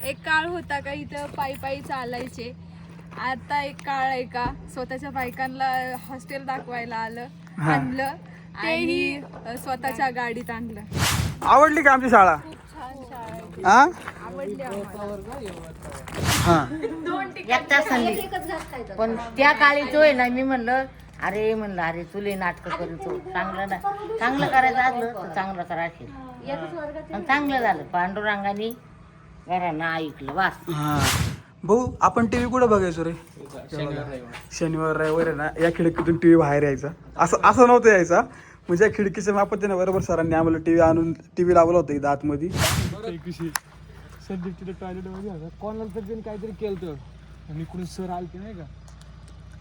एक काळ होता का इथं पायी पायी चालायचे. आता एक काळ आहे का स्वतःच्या बायकांना हॉस्टेल दाखवायला आणलं आणि स्वतःच्या गाडीत आणलं. आवडली का आमची शाळा? खूप छान शाळा आहे. हा आवडली आम्हाला. हा पण त्या काळी जो आहे ना, मी म्हणलं अरे तुले नाटक करतो चांगलं ना, चांगलं करायचं असलं तर चांगलं करायचं. चांगलं झालं, पांडुरंगाने घरांना ऐकलं वास. हा भाऊ, आपण टीव्ही कुठं बघायचो रे? शनिवार रविवार आहे ना, या खिडकीतून टीव्ही बाहेर यायचा. असं नव्हतं यायचा, म्हणजे या खिडकीच्या मापात आहे ना, बरोबर सरांनी आम्हाला टीव्ही आणून टीव्ही लावला होता इथं आतमध्ये. संदीप तिथे टॉयलेट मध्ये होता, कोणाला तर त्यांनी काहीतरी केलं आणि इकडून सर आलते नाही का,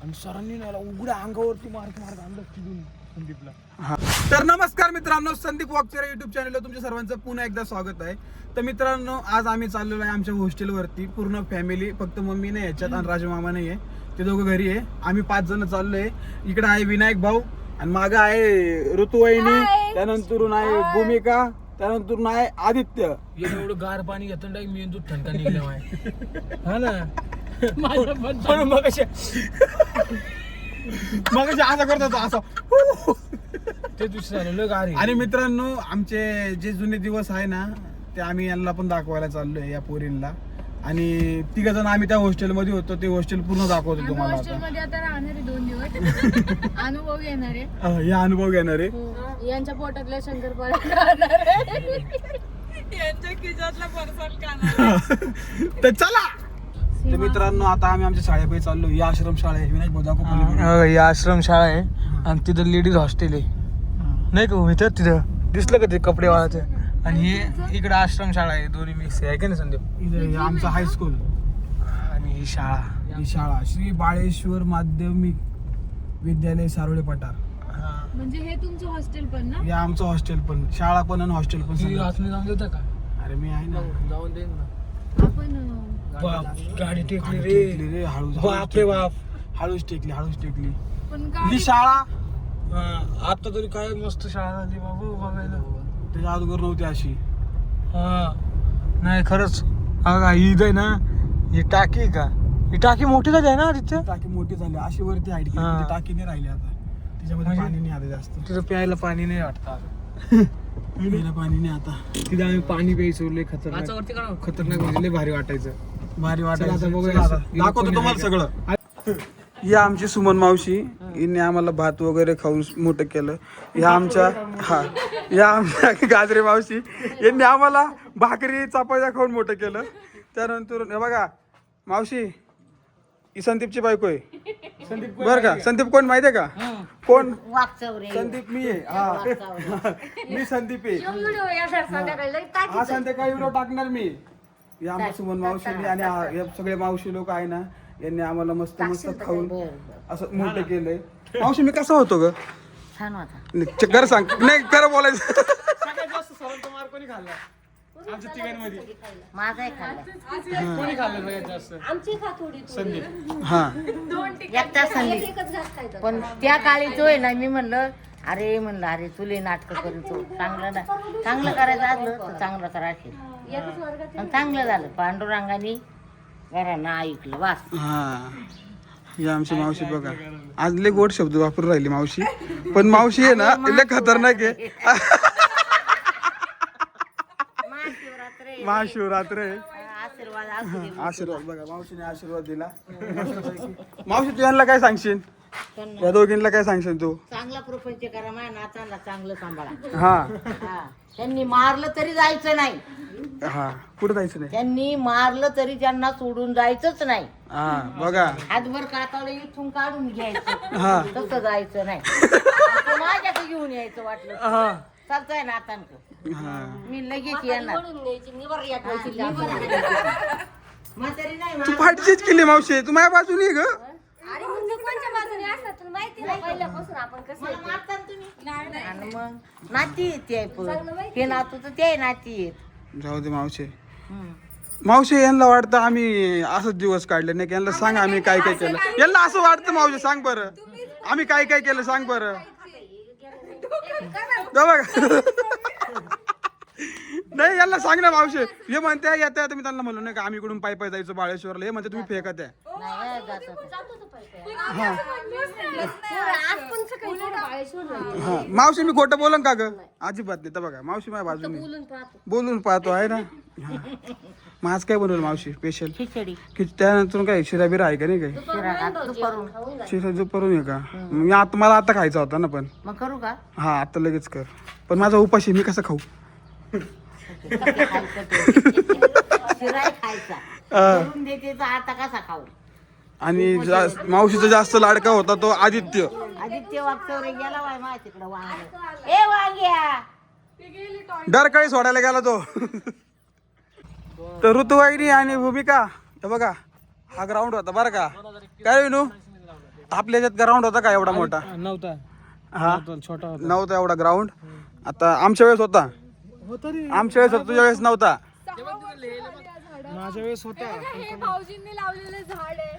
आणि सरांनी ना उघड्या अंगावरती मार्क आणलं तिथून संदीपला. हा तर नमस्कार मित्रांनो, संदीप वॉकचर युट्यूब चॅनलला तुमच्या सर्वांचं पुन्हा एकदा स्वागत आहे. तर मित्रांनो, आज आम्ही चाललेलो आहे आमच्या हॉस्टेलवरती, पूर्ण फॅमिली, फक्त मम्मी नाही याच्यात आणि राजमामा नाही आहे, ते दोघं घरी आहे. आम्ही 5 जण चाललोय. इकडे आहे विनायक भाऊ आणि मागं आहे ऋतुवाहिनी, त्यानंतर आहे भूमिका, त्यानंतर आहे आदित्य. एवढं गार पाणी घेतो डायरेक्ट मी दूध ठणका निघलं माय. हा ना मग असं करत होतो असं. ते दुसरं झालं गार आहे. आणि मित्रांनो, आमचे जे जुने दिवस आहे ना, ते आम्ही यांना पण दाखवायला चाललोय या पोरींना. आणि 3 जण आम्ही त्या हॉस्टेलमध्ये होतो, ते हॉस्टेल पूर्ण दाखवतो तुम्हाला. हॉस्टेलमध्ये आता राहणार आहे 2 दिवस. अनुभव घेणार आहे. हे अनुभव घेणार आहे. यांच्या पोटातल्या शंकरपाळ्या खाणार आहे. यांच्या खिशातला परसाद खाणार आहे. तर चला. तर मित्रांनो, आता आम्ही आमच्या शाळेकडे चाललो. ही आश्रम शाळा आहे. विनायक भाऊ दाखव. ही आश्रम शाळा आहे आणि तिथं लेडीज हॉस्टेल आहे नाही का इथं, तिथं दिसलं का ते कपडे वाळाचे. आणि हे इकडे आश्रम शाळा आहे, दोन्ही मिक्स आहे का नाही संदीप? हे आमचं हायस्कूल आणि ही शाळा, ही शाळा श्री बाळेश्वर माध्यमिक विद्यालय सारोळे पठार. म्हणजे हे तुमचं हॉस्टेल पण ना? हे आमचं हॉस्टेल पण, शाळा पण आणि हॉस्टेल पण. ती आतमध्ये जाऊन देता का? अरे मी आहे ना. जाऊन देईन ना. आपण बाप, गाडी टेकली टेकली रे, रे, हळूच बाप रे बाप. हळूच टेकली. पण ही गाडी शाळा आता तरी काय मस्त शाळा झाली बाबू बघायला. त्याच्या अगोदर नव्हती अशी. हा नाही खरंच. ईद आहे ना, ही टाकी आहे का, ही टाकी मोठी झाली आहे ना तिथे. टाकी मोठी झाली, अशी वरती हाईट गेली, हा. ती टाकी नाही राहिली आता. त्याच्यामध्ये म्हणजे? पाणी नाही आता जास्त. तिथं प्यायला पाणी नाही वाटतं. पिण्याला पाणी नाही आता. तिथं आम्ही पाणी प्यायचो, लय खतरनाक म्हणजे लय भारी वाटायचं. भारी चला वाटायचं. आता बघूया. चला आता. दाखवतो तुम्हाला सगळं. ही आमची सुमन मावशी, हिने आम्हाला भात वगैरे खाऊन मोठं केलं. या आमच्या गाजरे मावशी, यांनी आम्हाला भाकरी चपात्या खाऊन मोठं केलं. त्यानंतर हे बघा मावशी, ही संदीपची बायको आहे. बरं का? संदीप कोण माहिती आहे का? कोण? वाकचौरे संदीप मी आहे. हा मी संदीप आहे. हा संध्याकाळी व्हिडिओ टाकणार मी. या आमच्या सुमन मावशीने आणि हे सगळे मावशी लोक आहे ना, यांनी आम्हाला मस्त खाऊन असं मोठं केलंय. मावशी मी कसा होतो ग? छान होता. खरं सांग, नाही खरं बोलायचं. माझाही खाल्ला. कोणी खाल्लं सगळ्यात जास्त? संदीप. हा एकटा संदीप. पण त्या काळी जो आहे ना, मी म्हणलं अरे तुले नाटक करतो चांगलं ना, चांगलं करायचं असलं तर चांगलं करायचं. चांगलं झालं, पांडुरंगाने घरांना ऐकलं वास. हा ही आमची मावशी बघा, आज लय गोड शब्द वापरून राहिली मावशी. पण मावशी आहे ना, लय खतरनाक आहे. महाशिवरात्र आहे. आशीर्वाद असू दे. आशीर्वाद बघा, मावशीने आशीर्वाद दिला. मावशी तू यांना काय सांगशील? या दोघींना काय सांगशील तू? चांगला प्रपंच करा, माझ्या नातांना चांगलं सांभाळा. हा त्यांनी मारलं तरी जायचं नाही. हा कुठं जायचं नाही. त्यांनी मारलं तरी त्यांना सोडून जायचंच नाही. हा बघा. हातभर कातावलं इथून काढून घ्यायचं, हा तसं जायचं नाही. असं माझ्याकडे घेऊन यायचं वाटलं हा चालतंय नातांक. हा मी लगेच येणार. म्हातारी नाही तू फाटचीच केली मावशी, तू माझ्या बाजूने ये ग. मला मारता ना तुम्ही. आणि मग नाती येते आहे पण. हे नातू तर ते नाती आहेत. जाऊ दे मावशी. मावशी यांना वाटतं आम्ही असंच दिवस काढले नाही. यांना सांग आम्ही काय काय केलं. यांना असं वाटतं मावशी, सांग बरं आम्ही काय काय केलं, सांग बरं. बघा नाही यांना सांग ना मावशी. हे म्हणते येत्या मी त्यांना म्हणलो नाही का आम्ही इकडून पायी जायचो बाळेश्वरला. हे म्हणते तुम्ही फेकत आहे. नाही जात होतं. हा मावशी मी खोटं बोलन का ग? अजिबात नाही. तर बघा मावशी माझ्या बाजूने बोलून पाहतो आहे ना. हा. मग आज काय बनवलं मावशी स्पेशल? खिचडी त्यानंतर काय शिरा बिरा आहे का नाही काही? शिरा घात दुपारून. शिरा दुपारून आहे का? मी आता मला आता खायचा होता ना पण. मग करू का? हा आता लगेच कर. पण माझा उपाशी मी कसं खाऊ? खायचं ते. शिरा खायचा करून देते तर आता कसा खाऊ? आणि मावशीचा जास्त लाडका होता तो आदित्य. आदित्य वागचौरे गेला बाय माझ्या तिकडं वांग. ए वांग्या डरकाळी सोडायला गेला तो. तर ऋतुवाहिनी आणि भूमिका हे बघा हा ग्राउंड होता बरं का. काय विनू आपल्या याच्यात ग्राउंड होता का एवढा मोठा? नव्हता. हा छोटा होता. नव्हता एवढा ग्राउंड. आता आमच्या वेळेस होता. आमच्या वेळेस होता तुझ्या वेळेस नव्हता. माझ्या वेळेस होता. हे भाऊजींनी लावलेलं झाड आहे.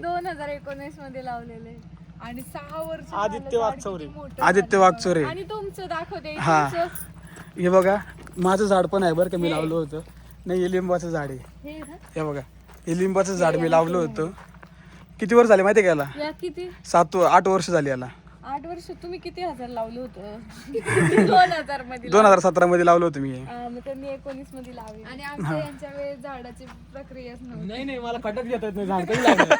2019 मध्ये लावलेले आणि 6 वर्ष आदित्य वागचौरे. आदित्य वागचोरे. आणि तुमचं दाखवते हा. तुमचं. हे बघा माझं झाड पण आहे बरं का. मी लावलं होतं. नाही हे लिंबाचं झाड आहे. हे ना? हे बघा हे लिंबाचं झाड मी लावलं होतं. किती वर्ष झाले माहिती आहे का याला? या किती 8 वर्ष झाली याला. 8 वर्ष तुम्ही किती हजार लावलं होतं? 2000 मध्ये 2017 मध्ये लावलं होतं मी. मग त्यांनी 19 मध्ये लावले आणि आमच्या यांच्या वेळेस झाडाची प्रक्रियाच नव्हती. नाही मला खटक घेता येत नाही. झाड कधी लागलं?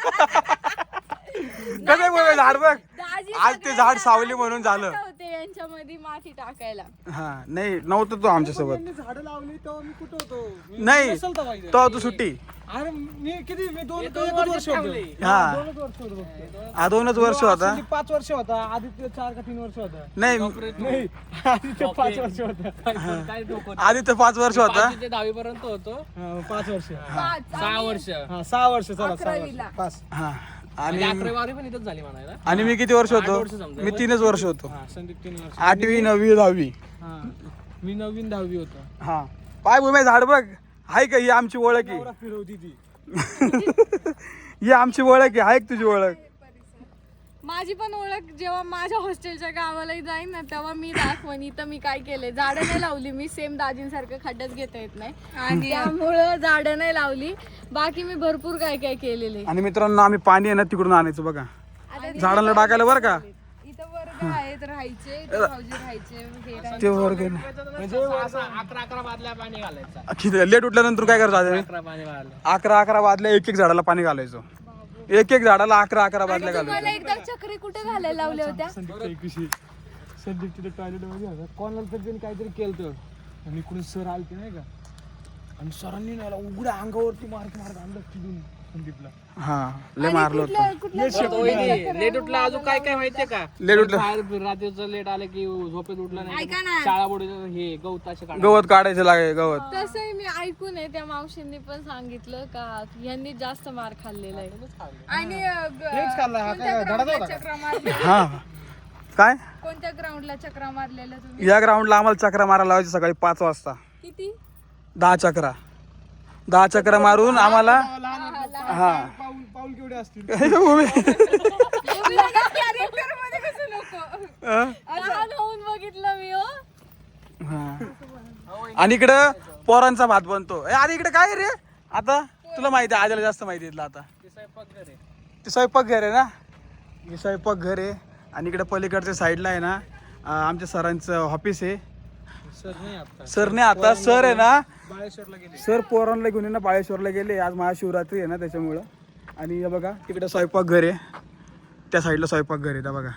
कसं बोल झाड बघ. दाजी आज ते झाड सावली म्हणून झालं. होते यांच्यामध्ये माती टाकायला. हा नाही नव्हतं तो आमच्यासोबत. झाडं लावली तेव्हा मी कुठं होतो? नाही नसेल तर पाहिजे. तो तू सुट्टी. अरे मी किती मी दोन वर्ष होतो. हा 2 वर्ष होतो फक्त. हा 2च वर्ष होता. 5 वर्ष होता. आदित्य 4 का 3 वर्ष होता. नाही नाही आदित्य 5 वर्ष होता. आधी तर 5 वर्ष होता. 10वी पर्यंत होतो. 5 वर्ष. 6 वर्ष. हा 6 वर्ष चला 6 वर्ष. 11वीला. 5. हा आणि 11वी पण इथंच झाली म्हणायला. आणि मी किती वर्ष होतो? वर्ष समजा. मी 3च वर्ष होतो. हा संदीप 3 वर्ष. 8वी 9वी 10वी. हा मी 9वी 10वी होतो. हा पाय भूमी झाड बघ आहे का? ही आमची ओळख आहे. नवरा फिरवती ती. ही आमची ओळख आहे. आहे का तुझी ओळख? माझी पण ओळख जेव्हा माझ्या हॉस्टेलच्या गावाला जाईन ना तेव्हा मी दाखवण इथं मी काय केलंय. झाडं नाही लावली मी. सेम दाजींसारखं खड्ड्यात घेता येत नाही आणि त्यामुळं झाडं नाही लावली. बाकी मी भरपूर काय काय केलेले. आणि मित्रांनो आम्ही पाणी आहे ना तिकडून आणायचं बघा झाडांना टाकायला बरं का. इथं वर्ग आहेत राहायचे. इथं भाऊजी राहायचे. हे राहायचे. ते वर्ग आहे ना. म्हणजे 11 बादल्या पाणी घालायचा. किती लेट उठल्यानंतर काय करायचं? 11 पाणी घालायला. 11 वाजल्या एक झाडाला पाणी घालायचो. एक झाडाला 11 वाजल्या तुम्हाला घालायचो. एकदा चक्री कुठे घालायला लावल्या होत्या? संदीप तिथे टॉयलेट मध्ये होता. कोणाला तर त्यांनी काहीतरी केलं आणि इकडून सर आलते नाही का. आणि सरांनी ना उघड्या अंगावरती मारत आणलं तिथून संदीपला. हा लय मारलं होतं. लेट उठला अजून काय काय माहितीये का? लेट उठलं बाहेर रात्रीचं लेट आलं की झोपेत उठला नाही. शाळा बुडे हे गवत असे काढ. गवत काढायचं लागे गवत. तसंही मी ऐकून आहे. त्या मावशींनी पण सांगितलं का यांनी जास्त मार खाल्लेला आहे. आणि कोणत्या ग्राउंडला चक्रा मारलेल्या? हा काय कोणत्या ग्राउंडला चक्रा मारलेल्या तुम्ही? या ग्राउंडला आम्हाला चक्रा मारायला लावायची सकाळी 5 वाजता. किती? 10 चक्रा. 10 चक्रा मारून आम्हाला हा पाऊल केवढे असतील? कॅरेक्टर मध्ये कसं नको. लहान होऊन बघितलं मी. हो हा. आणि इकडं पोरांचा भात बनतो. अरे इकडे काय रे आता तुला माहिती आहे. आजला जास्त माहिती आहे आता. ते स्वयंपाक घर आहे ना. हे स्वयंपाक घर आहे. आणि इकडे पलीकडच्या साईडला आहे ना आमच्या सरांचं ऑफिस आहे. सर नाही आता सर आहे ना बाळेश्वरला गेले. सर पोरांना घेऊन ना बाळेश्वरला गेले. आज महाशिवरात्री आहे ना त्याच्यामुळं. आणि हे बघा तिकडे स्वयंपाक घर आहे. त्या साईडला स्वयंपाक घर आहे त्या बघा.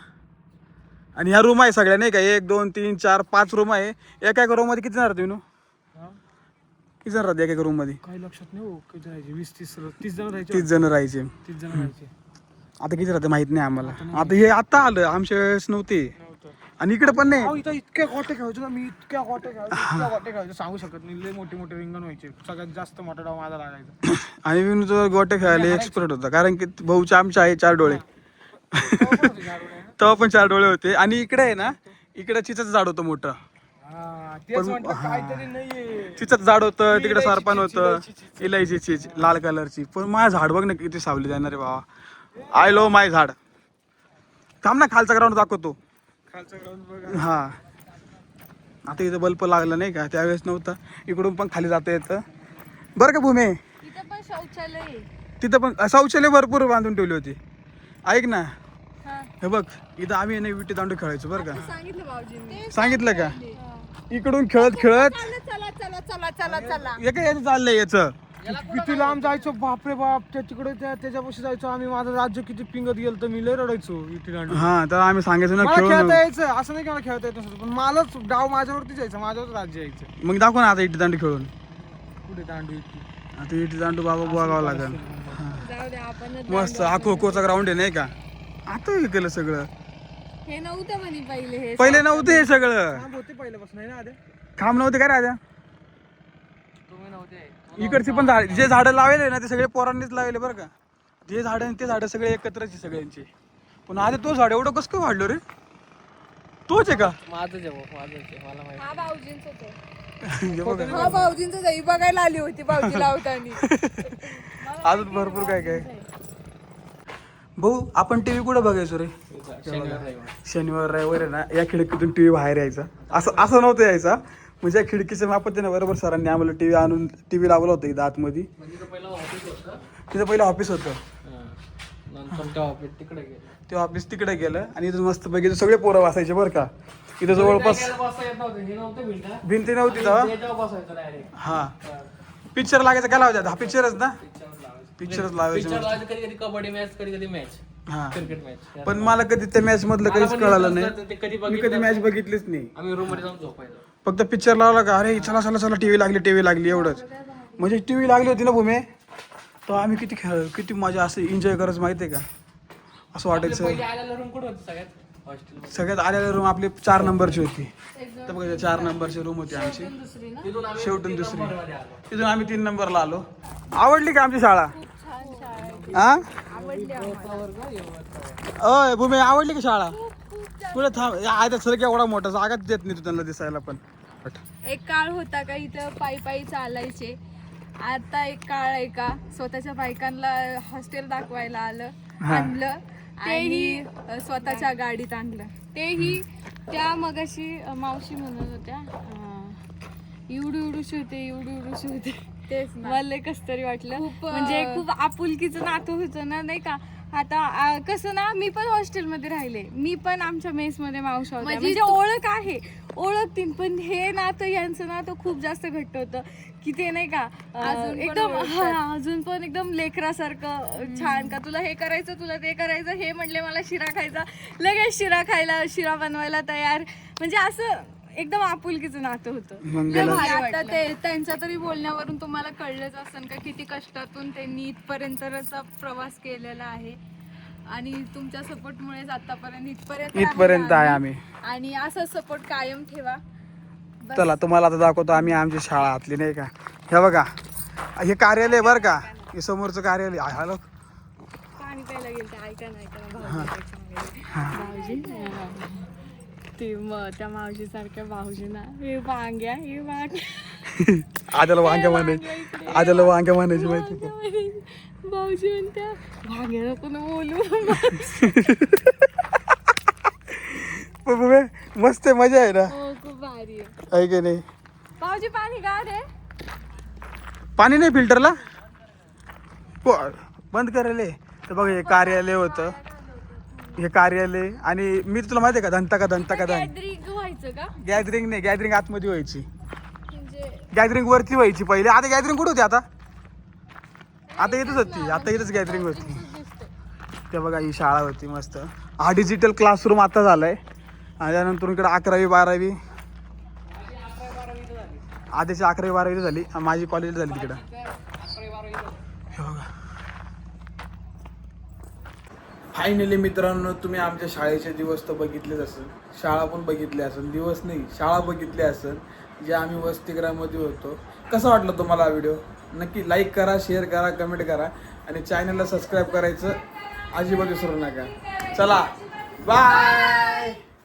आणि ह्या रूम आहे सगळ्या नाही का. 1 2 3 4 5 रूम आहे. एका रूम मध्ये किती जण राहते विनू? किती जण राहते एका रूम मध्ये? काही लक्षात नाही हो. किती राहायचे? 20-30 जण राहायचे. 30 जण राहायचे. 30 जण राहायचे. आता किती राहते माहित नाही आम्हाला. आता हे आता आलं आमच्या वेळेस नव्हते. आणि इकडे पण नाही. इथं इतक्या गोटे खेळायचो ना मी. इतक्या गोटे खेळायचो सांगू शकत नाही. लय मोठे मोठे रिंगण व्हायचे. सगळ्यात जास्त मोठा डाव माझा लागायचा. आणि विनू तो गोटे खेळायला एक्सपर्ट होता. कारण की भाऊच्या आमच्या आहे 4 डोळे. तेव्हा पण 4 डोळे होते. आणि इकडे आहे ना इकडे चिचाचं झाड होतं मोठं. तेच म्हटलं काहीतरी नाहीये. चिचाचं झाड होतं. तिकडे सरपण होतं. इलायचीची लाल कलरची. पण माझं झाड बघ ना किती सावली जाणार रे बाबा. आय लो माय झाड. थांब ना खालचा ग्राउंड दाखवतो. खालचं ग्राउंड बघा. हा आता इथं बल्ब लागला नाही का, त्यावेळेस नव्हता. इकडून पण खाली जाता येतं बरं का भूमे. इथं पण शौचालय आहे. तिथं पण शौचालय भरपूर बांधून ठेवली होती. ऐक ना, हा. हे बघ इथं आम्ही नाही विटी दांडू खेळायचो बरं का. सांगितलं भाऊजींनी. सांगितलं का? इकडून खेळत खेळत चला चला चला चला चला. हे काय याचं चाललंय याचं. किती लांब जायचो बापरे बाप. तिकडे त्याच्यापाशी जायचो आम्ही. माझं राज्य किती पिंगत गेलं तर मी लय रडायचो विटी दांडू. हा तर आम्ही सांगायचो ना मला खेळून. खेळता यायचं असं नाही की मला खेळता येत नसतं, पण मलाच डाव माझ्यावरतीच यायचं, माझ्यावरच राज्य यायचं. मग दाखव ना आता इटी दांडू खेळून. कुठे दांडू इतकी. आता इटी दांडू बाबा बघावं लागेल. जाऊ दे आपण. मस्त हा खो खोचा ग्राउंड आहे नाही का. आता हे केलं सगळं. हे नव्हतं म्हणे पहिले. हे पहिले नव्हते हे सगळं. काम होते पहिल्यापासून आहे ना आधी. काम नव्हते काय राजा. तुम्ही नव्हते. इकडची पण झाड जे झाडं लावले ना ते सगळे पोरांनीच लावले बरं का. जे झाडं ते झाडं सगळे एकत्रच सगळ्यांचे. पण आधी तो झाड एवढं कसं काय वाढलो रे. तोच आहे का? माझंच आहे भाऊ, माझंच आहे, मला माहिती. हा भाऊजींचंच आहे. हे बघा हा भाऊजींचंच आहे. बघायला आली होती भाऊजी लावताना. अजून भरपूर काय काय. भाऊ आपण टीव्ही कुठं बघायचो रे. शनिवार रविवार आहे ना या खिडकीतून टीव्ही बाहेर यायचा. असं नव्हतं यायचा. म्हणजे या खिडकीच्या मापात ना बरोबर सरांनी आम्हाला टीव्ही आणून टीव्ही लावला होता इथं आतमध्ये. तिथं पहिलं ऑफिस होतं. तिकडे गेलो. ते ऑफिस तिकडे गेलं आणि इथं मस्त बघितलं सगळे पोरं बसायचे बरं का. इथं जवळपास भिंती नव्हती तेव्हा. हा पिक्चर लागायचं काय लावायचं. हा पिक्चरच ना. पिक्चरच लावायचं. कधी कधी कबड्डी मॅच, कधी कधी मॅच, हा क्रिकेट मॅच. पण मला कधी त्या मॅच मधलं काहीच कळालं नाही. ते कधी मी कधी मॅच बघितलीच नाही. आम्ही रूम मध्ये जाऊन झोपायचो. फक्त पिक्चर लावला का अरे चला चला चला टीव्ही लागली एवढंच. म्हणजे टीव्ही लागली होती ना भूमे तर आम्ही किती मजा असं एन्जॉय करायचं माहिती आहे का. असं वाटायचं. पहिले आलेला रूम कुठे होती सगळ्यात हॉस्टेल. सगळ्यात आलेल्या रूम आपली 4 नंबरची होती. तर बघा 4 नंबरची रूम होती आमची. शेवटून दुसरी. तिथून आम्ही 3 नंबरला आलो. आवडली का आमची शाळा. हा अय भूमे आवडली का शाळा. कुठे थांब आता सर एवढा मोठा जागाच देत नाही तू त्यांना दिसायला पण. एक काळ होता का इथं पायी चालायचे. आता एक काळ आहे का स्वतःच्या बायकांना हॉस्टेल दाखवायला आणलं. तेही स्वतःच्या गाडीत आणलं. तेही त्या मगाशी मावशी म्हणत होत्या एवढी होते. तेच मला कस तरी वाटलं. म्हणजे खूप आपुलकीचं नातं होतं ना नाही का. आता कसं ना मी पण हॉस्टेलमध्ये राहिले. मी पण आमच्या मेसमध्ये मावशा होत्या. म्हणजे ओळख आहे, ओळखतीन. पण हे नातं यांचं नातं खूप जास्त घट्ट होतं की ते नाही का एकदम अजून पण एकदम लेकरासारखं छान. का तुला हे करायचं, तुला ते करायचं. हे म्हणले मला शिरा खायचा, लगेच शिरा बनवायला तयार. म्हणजे असं एकदम आपुलकीचं नातं होतं. आता ते त्यांच्या तरी बोलण्यावरून तुम्हाला कळलंच असेल का किती कष्टातून त्यांनी इथपर्यंतचा प्रवास केलेला आहे. आणि तुमच्या सपोर्टमुळेच आतापर्यंत इथपर्यंत आहे आम्ही. आणि असा सपोर्ट कायम ठेवा. चला तुम्हाला आता दाखवतो आम्ही आमची शाळा आतली नाही का. हे बघा हे कार्यालय बरं का. हे समोरचं कार्यालय. हॅलो पाणी प्यायला गेलं ऐका भाऊजी ते मग त्या मावशी सारख्या भाऊजींना हे वांग्या आजाला वांग्या म्हणायची माहिती. भाऊजी म्हणत्या वांग्याला कोण बोलू. मस्त मजा आहे ना. खूप भारी आहे की नाही. भाऊजी पाणी का रे. पाणी नाही फिल्टरला बंद करायला. तर बघ हे कार्यालय होतं. हे कार्यालय. आणि मी तुला माहिती आहे का धंता का गॅदरिंग व्हायचं का. गॅदरिंग नाही. गॅदरिंग आतमध्ये व्हायची. म्हणजे गॅदरिंग वरती व्हायची पहिले. आता गॅदरिंग कुठं होती. आता इथंच होती. आता इथंच गॅदरिंग होती. ते बघा ही शाळा होती मस्त. हा डिजिटल क्लासरूम आता झालाय. आणि त्यानंतर इकडे 11वी 12वी आधीची 11वी 12वी झाली. माझी कॉलेज झाली तिकडं. हे बघा फायनली मित्रांनो तुम्ही आमच्या शाळेचे दिवस तर बघितलेच असेल. शाळा पण बघितली असेल. दिवस नाही शाळा बघितली असेल जे आम्ही वसतिगृहामध्ये होतो. कसा वाटलं तुम्हाला हा व्हिडिओ. नक्की लाईक करा, शेअर करा, कमेंट करा आणि चॅनलला सबस्क्राईब करायचं अजिबात विसरू नका. चला बाय.